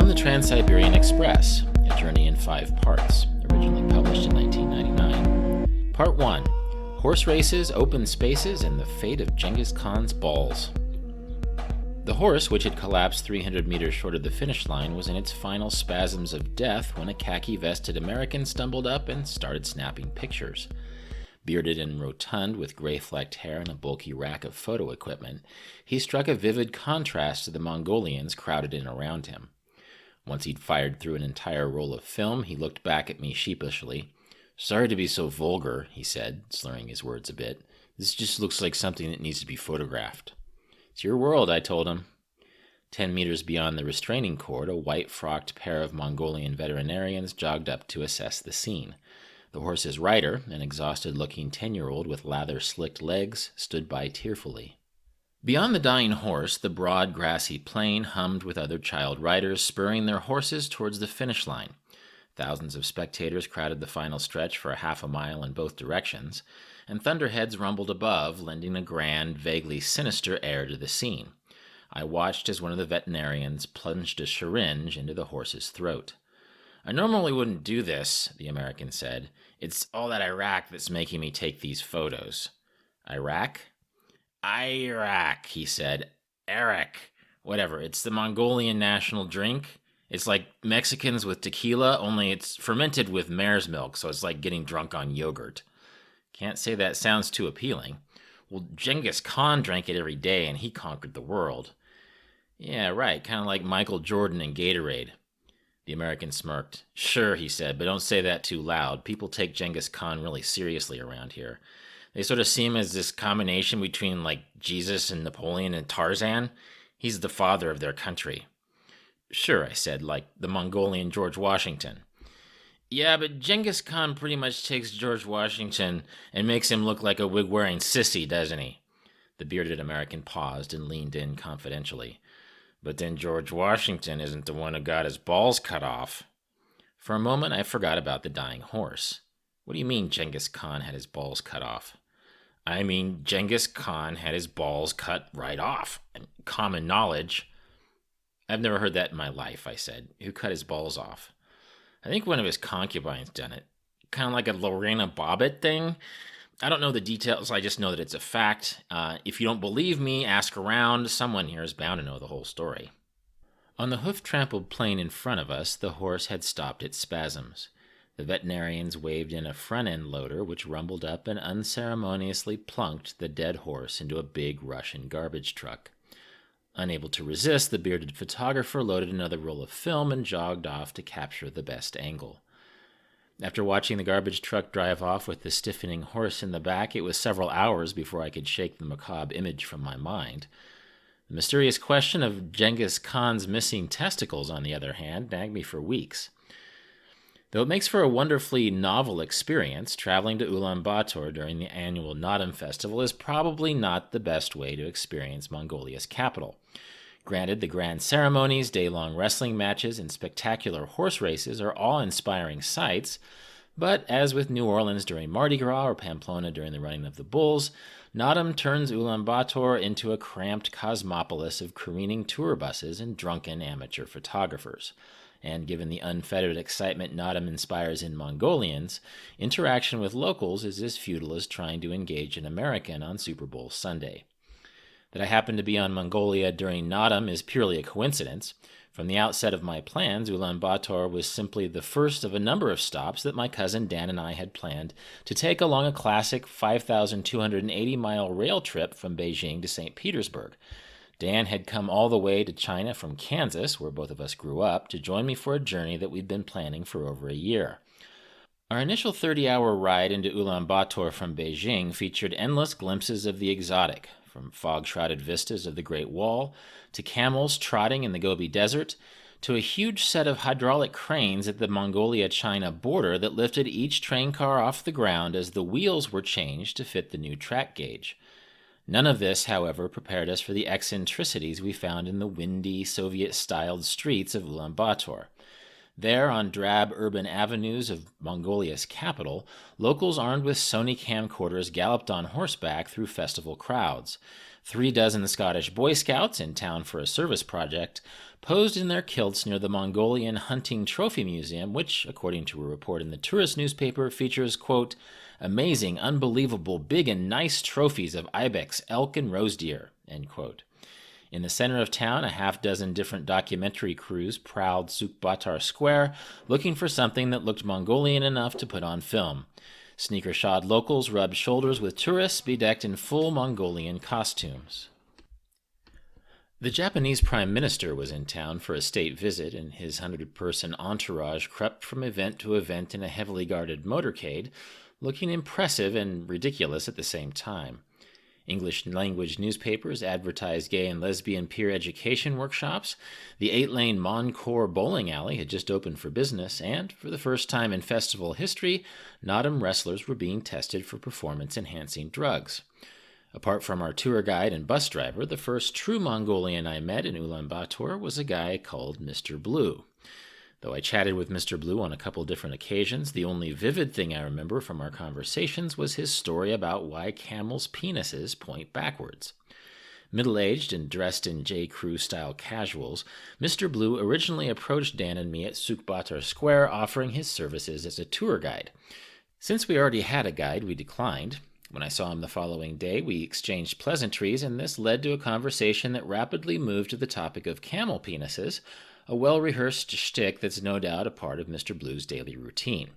from the Trans-Siberian Express, a journey in 5 parts, originally published in 1999. Part 1. Horse races, open spaces, and the fate of Genghis Khan's balls. The horse, which had collapsed 300 meters short of the finish line, was in its final spasms of death when a khaki-vested American stumbled up and started snapping pictures. Bearded and rotund, with gray-flecked hair and a bulky rack of photo equipment, he struck a vivid contrast to the Mongolians crowded in around him. Once he'd fired through an entire roll of film, he looked back at me sheepishly. "Sorry to be so vulgar," he said, slurring his words a bit. "This just looks like something that needs to be photographed." "It's your world," I told him. 10 meters beyond the restraining cord, a white-frocked pair of Mongolian veterinarians jogged up to assess the scene. The horse's rider, an exhausted-looking 10-year-old with lather-slicked legs, stood by tearfully. Beyond the dying horse, the broad, grassy plain hummed with other child riders spurring their horses towards the finish line. Thousands of spectators crowded the final stretch for a half a mile in both directions, and thunderheads rumbled above, lending a grand, vaguely sinister air to the scene. I watched as one of the veterinarians plunged a syringe into the horse's throat. "I normally wouldn't do this," the American said. "It's all that Iraq that's making me take these photos." "Iraq?" "Iraq," he said. "Eric. Whatever, it's the Mongolian national drink. It's like Mexicans with tequila, only it's fermented with mare's milk, so it's like getting drunk on yogurt." "Can't say that sounds too appealing." "Well, Genghis Khan drank it every day, and he conquered the world." "Yeah, right, kind of like Michael Jordan and Gatorade." The American smirked. "Sure," he said, "but don't say that too loud. People take Genghis Khan really seriously around here. They sort of see him as this combination between, like, Jesus and Napoleon and Tarzan. He's the father of their country." "Sure," I said, "like the Mongolian George Washington." "Yeah, but Genghis Khan pretty much takes George Washington and makes him look like a wig-wearing sissy, doesn't he?" The bearded American paused and leaned in confidentially. "But then George Washington isn't the one who got his balls cut off." For a moment, I forgot about the dying horse. "What do you mean Genghis Khan had his balls cut off?" "I mean, Genghis Khan had his balls cut right off. Common knowledge." "I've never heard that in my life," I said. "Who cut his balls off?" "I think one of his concubines done it. Kind of like a Lorena Bobbitt thing. I don't know the details, I just know that it's a fact. If you don't believe me, ask around. Someone here is bound to know the whole story." On the hoof-trampled plain in front of us, the horse had stopped its spasms. The veterinarians waved in a front-end loader, which rumbled up and unceremoniously plunked the dead horse into a big Russian garbage truck. Unable to resist, the bearded photographer loaded another roll of film and jogged off to capture the best angle. After watching the garbage truck drive off with the stiffening horse in the back, it was several hours before I could shake the macabre image from my mind. The mysterious question of Genghis Khan's missing testicles, on the other hand, nagged me for weeks. Though it makes for a wonderfully novel experience, traveling to Ulaanbaatar during the annual Naadam festival is probably not the best way to experience Mongolia's capital. Granted, the grand ceremonies, day-long wrestling matches, and spectacular horse races are awe-inspiring sights, but as with New Orleans during Mardi Gras or Pamplona during the running of the bulls, Naadam turns Ulaanbaatar into a cramped cosmopolis of careening tour buses and drunken amateur photographers. And given the unfettered excitement Naadam inspires in Mongolians, interaction with locals is as futile as trying to engage an American on Super Bowl Sunday. That I happened to be on Mongolia during Naadam is purely a coincidence. From the outset of my plans, Ulaanbaatar was simply the first of a number of stops that my cousin Dan and I had planned to take along a classic 5,280-mile rail trip from Beijing to St. Petersburg. Dan had come all the way to China from Kansas, where both of us grew up, to join me for a journey that we'd been planning for over a year. Our initial 30-hour ride into Ulaanbaatar from Beijing featured endless glimpses of the exotic, from fog-shrouded vistas of the Great Wall, to camels trotting in the Gobi Desert, to a huge set of hydraulic cranes at the Mongolia-China border that lifted each train car off the ground as the wheels were changed to fit the new track gauge. None of this, however, prepared us for the eccentricities we found in the windy, Soviet-styled streets of Ulaanbaatar. There, on drab urban avenues of Mongolia's capital, locals armed with Sony camcorders galloped on horseback through festival crowds. 36 Scottish Boy Scouts in town for a service project posed in their kilts near the Mongolian Hunting Trophy Museum, which, according to a report in the tourist newspaper, features, quote, amazing, unbelievable, big and nice trophies of ibex, elk, and rose deer, end quote. In the center of town, a half-dozen different documentary crews prowled Sukbatar Square, looking for something that looked Mongolian enough to put on film. Sneaker-shod locals rubbed shoulders with tourists bedecked in full Mongolian costumes. The Japanese Prime Minister was in town for a state visit, and his 100-person entourage crept from event to event in a heavily guarded motorcade, looking impressive and ridiculous at the same time. English-language newspapers advertised gay and lesbian peer education workshops, the 8-lane Moncourt bowling alley had just opened for business, and, for the first time in festival history, Naadam wrestlers were being tested for performance-enhancing drugs. Apart from our tour guide and bus driver, the first true Mongolian I met in Ulaanbaatar was a guy called Mr. Blue. Though I chatted with Mr. Blue on a couple different occasions, the only vivid thing I remember from our conversations was his story about why camels' penises point backwards. Middle-aged and dressed in J. Crew-style casuals, Mr. Blue originally approached Dan and me at Sukbatar Square offering his services as a tour guide. Since we already had a guide, we declined. When I saw him the following day, we exchanged pleasantries, and this led to a conversation that rapidly moved to the topic of camel penises, a well-rehearsed shtick that's no doubt a part of Mr. Blue's daily routine.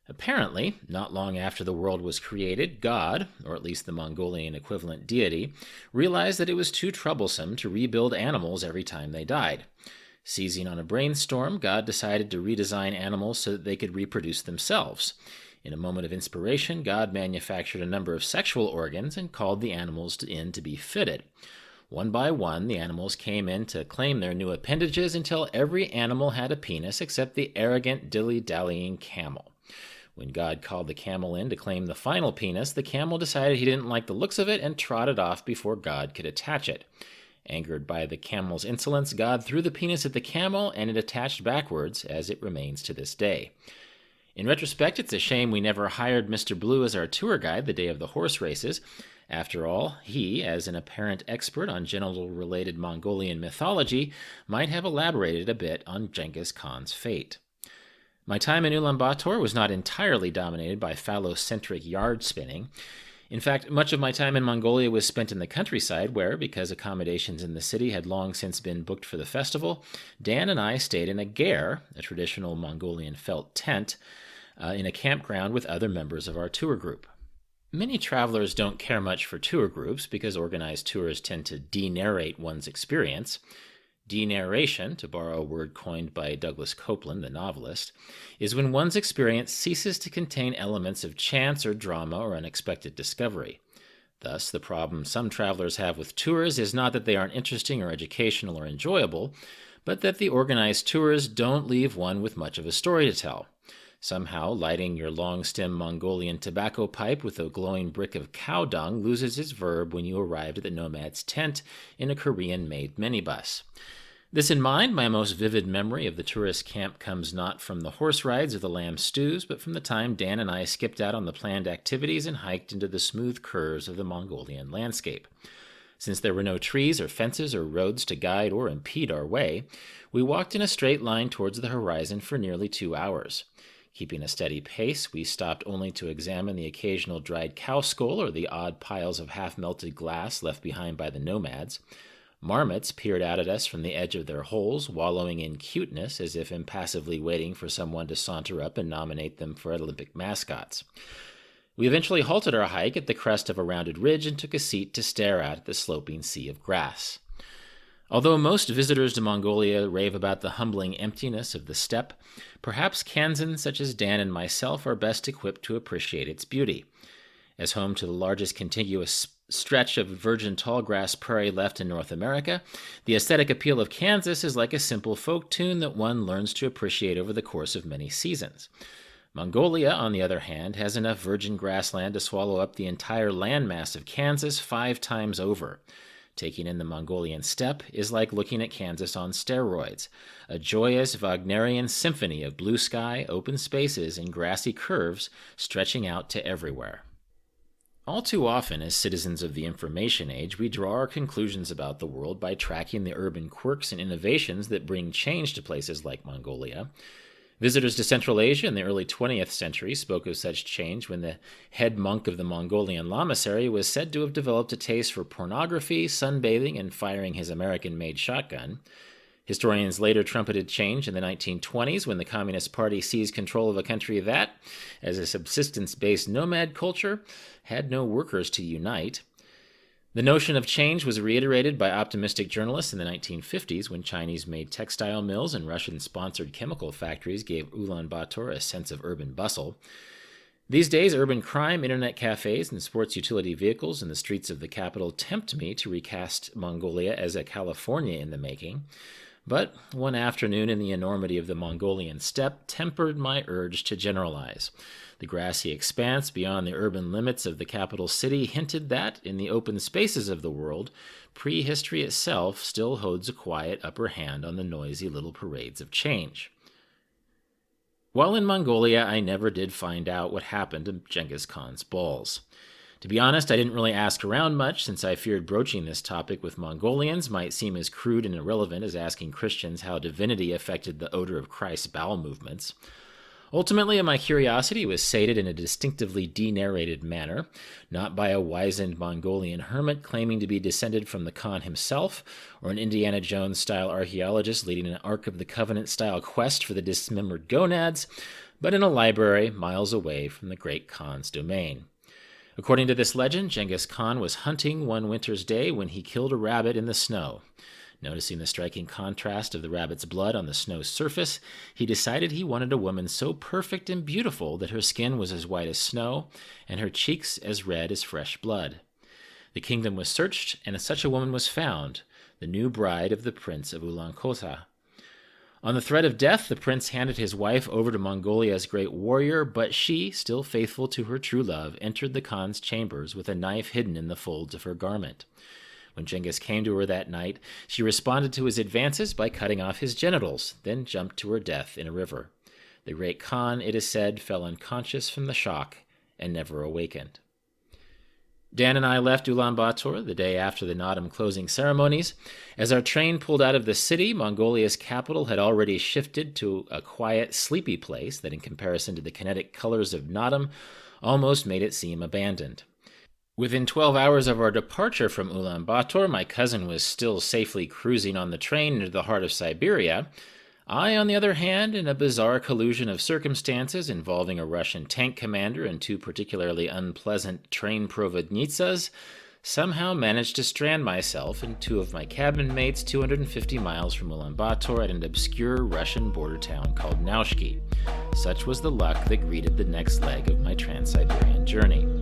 Apparently, not long after the world was created, God, or at least the Mongolian equivalent deity, realized that it was too troublesome to rebuild animals every time they died. Seizing on a brainstorm, God decided to redesign animals so that they could reproduce themselves. In a moment of inspiration, God manufactured a number of sexual organs and called the animals in to be fitted. One by one, the animals came in to claim their new appendages until every animal had a penis except the arrogant, dilly-dallying camel. When God called the camel in to claim the final penis, the camel decided he didn't like the looks of it and trotted off before God could attach it. Angered by the camel's insolence, God threw the penis at the camel, and it attached backwards, as it remains to this day. In retrospect, it's a shame we never hired Mr. Blue as our tour guide the day of the horse races. After all, he, as an apparent expert on genital-related Mongolian mythology, might have elaborated a bit on Genghis Khan's fate. My time in Ulaanbaatar was not entirely dominated by phallocentric yard spinning. In fact, much of my time in Mongolia was spent in the countryside where, because accommodations in the city had long since been booked for the festival, Dan and I stayed in a ger, a traditional Mongolian felt tent, in a campground with other members of our tour group. Many travelers don't care much for tour groups because organized tours tend to de-narrate one's experience. De-narration, to borrow a word coined by Douglas Copeland, the novelist, is when one's experience ceases to contain elements of chance or drama or unexpected discovery. Thus, the problem some travelers have with tours is not that they aren't interesting or educational or enjoyable, but that the organized tours don't leave one with much of a story to tell. Somehow, lighting your long-stem Mongolian tobacco pipe with a glowing brick of cow dung loses its verb when you arrived at the nomad's tent in a Korean-made minibus. This in mind, my most vivid memory of the tourist camp comes not from the horse rides or the lamb stews, but from the time Dan and I skipped out on the planned activities and hiked into the smooth curves of the Mongolian landscape. Since there were no trees or fences or roads to guide or impede our way, we walked in a straight line towards the horizon for nearly 2 hours. Keeping a steady pace, we stopped only to examine the occasional dried cow skull or the odd piles of half-melted glass left behind by the nomads. Marmots peered out at us from the edge of their holes, wallowing in cuteness as if impassively waiting for someone to saunter up and nominate them for Olympic mascots. We eventually halted our hike at the crest of a rounded ridge and took a seat to stare out at the sloping sea of grass. Although most visitors to Mongolia rave about the humbling emptiness of the steppe, perhaps Kansans such as Dan and myself are best equipped to appreciate its beauty. As home to the largest contiguous stretch of virgin tallgrass prairie left in North America, the aesthetic appeal of Kansas is like a simple folk tune that one learns to appreciate over the course of many seasons. Mongolia, on the other hand, has enough virgin grassland to swallow up the entire landmass of Kansas 5 times over. Taking in the Mongolian steppe is like looking at Kansas on steroids, a joyous Wagnerian symphony of blue sky, open spaces, and grassy curves stretching out to everywhere. All too often, as citizens of the information age, we draw our conclusions about the world by tracking the urban quirks and innovations that bring change to places like Mongolia. Visitors to Central Asia in the early 20th century spoke of such change when the head monk of the Mongolian lamasery was said to have developed a taste for pornography, sunbathing, and firing his American-made shotgun. Historians later trumpeted change in the 1920s when the Communist Party seized control of a country that, as a subsistence-based nomad culture, had no workers to unite. The notion of change was reiterated by optimistic journalists in the 1950s when Chinese-made textile mills and Russian-sponsored chemical factories gave Ulaanbaatar a sense of urban bustle. These days, urban crime, internet cafes, and sports utility vehicles in the streets of the capital tempt me to recast Mongolia as a California in the making. But one afternoon in the enormity of the Mongolian steppe tempered my urge to generalize. The grassy expanse beyond the urban limits of the capital city hinted that, in the open spaces of the world, prehistory itself still holds a quiet upper hand on the noisy little parades of change. While in Mongolia, I never did find out what happened to Genghis Khan's balls. To be honest, I didn't really ask around much, since I feared broaching this topic with Mongolians might seem as crude and irrelevant as asking Christians how divinity affected the odor of Christ's bowel movements. Ultimately, my curiosity was sated in a distinctively denarrated manner, not by a wizened Mongolian hermit claiming to be descended from the Kahn himself, or an Indiana Jones-style archaeologist leading an Ark of the Covenant-style quest for the dismembered gonads, but in a library miles away from the great Khan's domain. According to this legend, Genghis Khan was hunting one winter's day when he killed a rabbit in the snow. Noticing the striking contrast of the rabbit's blood on the snow's surface, he decided he wanted a woman so perfect and beautiful that her skin was as white as snow and her cheeks as red as fresh blood. The kingdom was searched, and such a woman was found, the new bride of the Prince of Ulaanbaatar. On the threat of death, the prince handed his wife over to Mongolia's great warrior, but she, still faithful to her true love, entered the Khan's chambers with a knife hidden in the folds of her garment. When Genghis came to her that night, she responded to his advances by cutting off his genitals, then jumped to her death in a river. The great Khan, it is said, fell unconscious from the shock and never awakened. Dan and I left Ulaanbaatar the day after the Naadam closing ceremonies. As our train pulled out of the city, Mongolia's capital had already shifted to a quiet, sleepy place that, in comparison to the kinetic colors of Naadam, almost made it seem abandoned. Within 12 hours of our departure from Ulaanbaatar, my cousin was still safely cruising on the train into the heart of Siberia. I, on the other hand, in a bizarre collusion of circumstances involving a Russian tank commander and two particularly unpleasant train provodnitsas, somehow managed to strand myself and two of my cabin mates 250 miles from Ulaanbaatar at an obscure Russian border town called Naushki. Such was the luck that greeted the next leg of my Trans-Siberian journey.